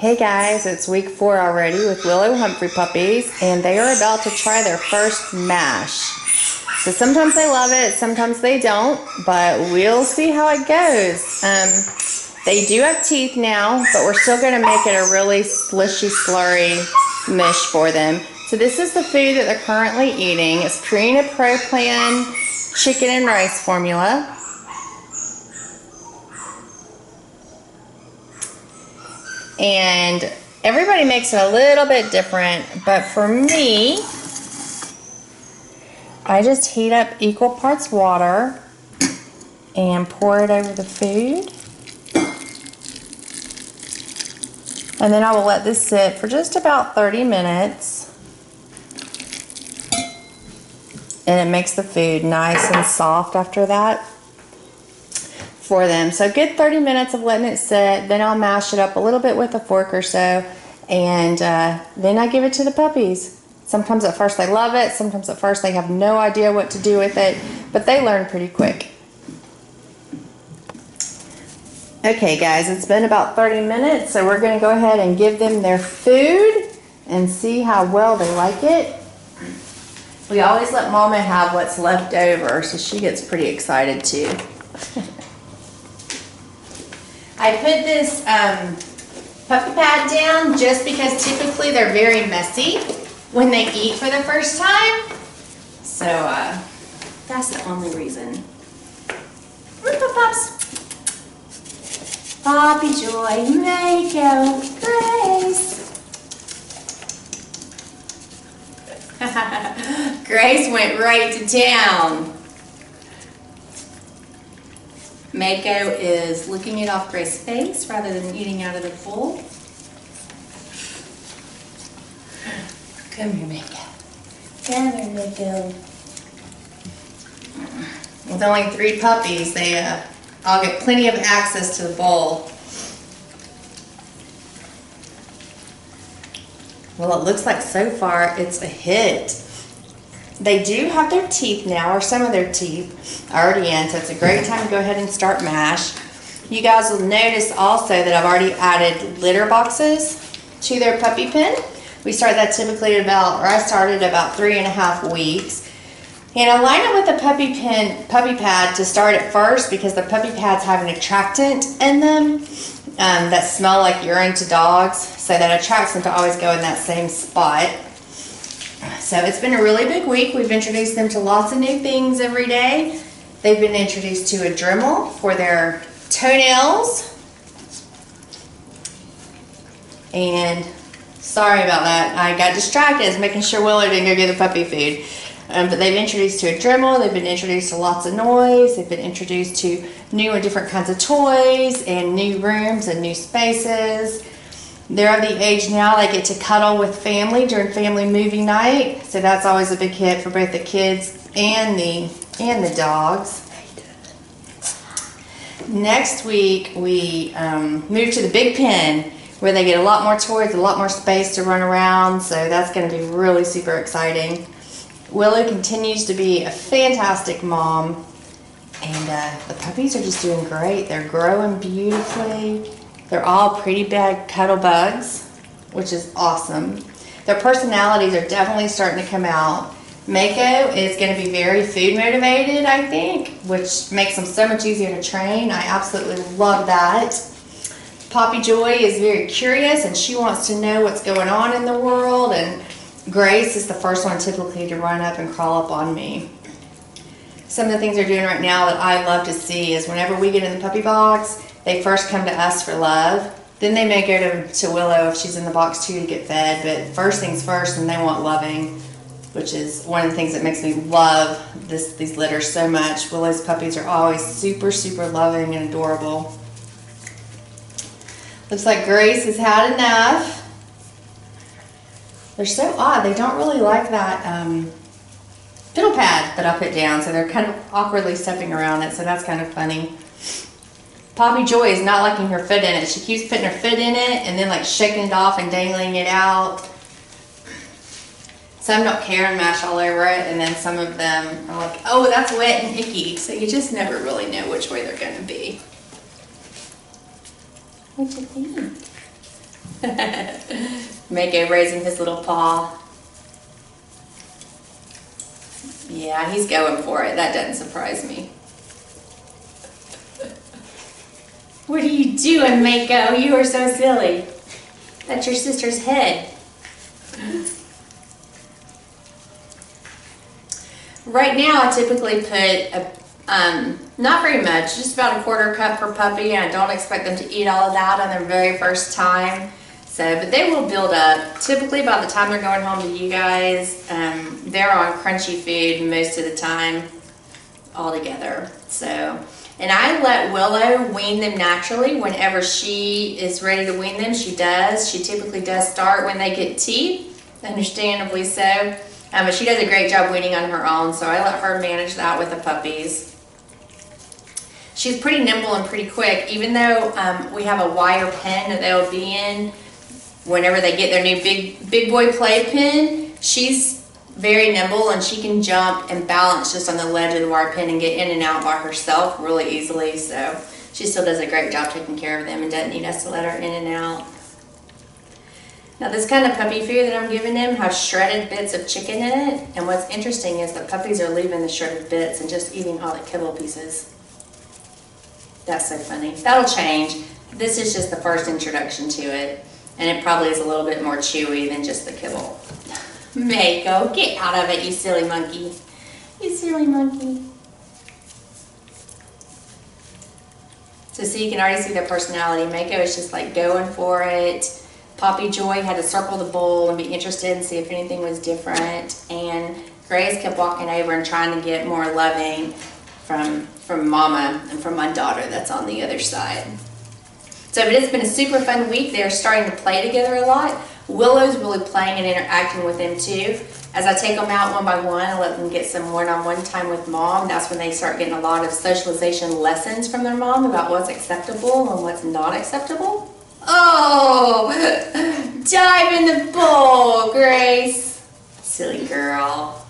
Hey guys, it's week 4 already with Willow Humphrey puppies, and they are about to try their first mash. So sometimes they love it, sometimes they don't, but we'll see how it goes. They do have teeth now, but we're still going to make it a really slishy, slurry mush for them. So this is the food that they're currently eating. It's Purina Pro Plan chicken and rice formula. And everybody makes it a little bit different, but for me, I just heat up equal parts water and pour it over the food. And then I will let this sit for just about 30 minutes. And it makes the food nice and soft after that for them. So good 30 minutes of letting it sit. Then I'll mash it up a little bit with a fork or so, and then I give it to the puppies. Sometimes at first they love it, sometimes at first they have no idea what to do with it, but they learn pretty quick. Okay guys, it's been about 30 minutes, so we're going to go ahead and give them their food and see how well they like it. We always let Mama have what's left over, so she gets pretty excited too. I put this puppy pad down just because typically they're very messy when they eat for the first time. So that's the only reason. Pups. Poppy Joy, Mako, Grace. Grace went right to town. Mako is licking it off Grace's face rather than eating out of the bowl. Come here, Mako. Come here, Mako. With only 3 puppies, they all get plenty of access to the bowl. Well, it looks like so far it's a hit. They do have their teeth now, or some of their teeth already in, so it's a great time to go ahead and start mash. You guys will notice also that I've already added litter boxes to their puppy pen. We start that typically at I started about 3.5 weeks. And I line it with the puppy pad to start at first because the puppy pads have an attractant in them that smell like urine to dogs, so that attracts them to always go in that same spot. So it's been a really big week. We've introduced them to lots of new things every day. They've been introduced to a Dremel for their toenails. And sorry about that. I got distracted. I was making sure Willow didn't go get the puppy food. But they've introduced to a Dremel. They've been introduced to lots of noise. They've been introduced to new and different kinds of toys and new rooms and new spaces. They're of the age now they get to cuddle with family during family movie night, so that's always a big hit for both the kids and the dogs. Next week we move to the big pen where they get a lot more toys, a lot more space to run around, so that's going to be really super exciting. Willow continues to be a fantastic mom, and the puppies are just doing great. They're growing beautifully. They're all pretty big cuddle bugs, which is awesome. Their personalities are definitely starting to come out. Mako is going to be very food motivated, I think, which makes them so much easier to train. I absolutely love that. Poppy Joy is very curious and she wants to know what's going on in the world, and Grace is the first one typically to run up and crawl up on me. Some of the things they're doing right now that I love to see is whenever we get in the puppy box, they first come to us for love. Then they may go to Willow if she's in the box too to get fed. But first things first, and they want loving, which is one of the things that makes me love these litters so much. Willow's puppies are always super, super loving and adorable. Looks like Grace has had enough. They're so odd. They don't really like that fiddle pad that I put down, so they're kind of awkwardly stepping around it, so that's kind of funny. Poppy Joy is not liking her foot in it. She keeps putting her foot in it and then like shaking it off and dangling it out. Some don't care and mash all over it, and then some of them are like, oh, that's wet and icky. So you just never really know which way they're going to be. What do you think? Mako raising his little paw. Yeah, he's going for it. That doesn't surprise me. What are you doing, Mako? You are so silly. That's your sister's head. Right now, I typically put not very much, just about a quarter cup per puppy, and I don't expect them to eat all of that on their very first time. So, but they will build up. Typically, by the time they're going home to you guys, they're on crunchy food most of the time altogether. So, and I let Willow wean them naturally. Whenever she is ready to wean them, she does. She typically does start when they get teeth, understandably so. But she does a great job weaning on her own, so I let her manage that with the puppies. She's pretty nimble and pretty quick, even though we have a wire pen that they'll be in whenever they get their new big boy play pen. She's very nimble and she can jump and balance just on the ledge of the wire pen and get in and out by herself really easily. So she still does a great job taking care of them and doesn't need us to let her in and out. Now this kind of puppy food that I'm giving them has shredded bits of chicken in it. And what's interesting is the puppies are leaving the shredded bits and just eating all the kibble pieces. That's so funny. That'll change. This is just the first introduction to it. And it probably is a little bit more chewy than just the kibble. Mako, get out of it, you silly monkey. You silly monkey. So see, you can already see their personality. Mako is just like going for it. Poppy Joy had to circle the bowl and be interested and see if anything was different. And Grace kept walking over and trying to get more loving from Mama and from my daughter that's on the other side. So but it's been a super fun week. They're starting to play together a lot. Willow's really playing and interacting with them too. As I take them out one by one and let them get some one-on-one time with Mom, that's when they start getting a lot of socialization lessons from their mom about what's acceptable and what's not acceptable. Oh, dive in the bowl, Grace. Silly girl.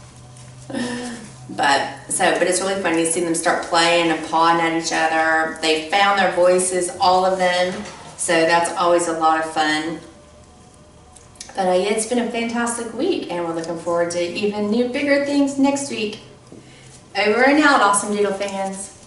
But it's really funny to see them start playing and pawing at each other. They found their voices, all of them. So that's always a lot of fun. But yeah, it's been a fantastic week, and we're looking forward to even new, bigger things next week. Over and out, AussieDoodle fans.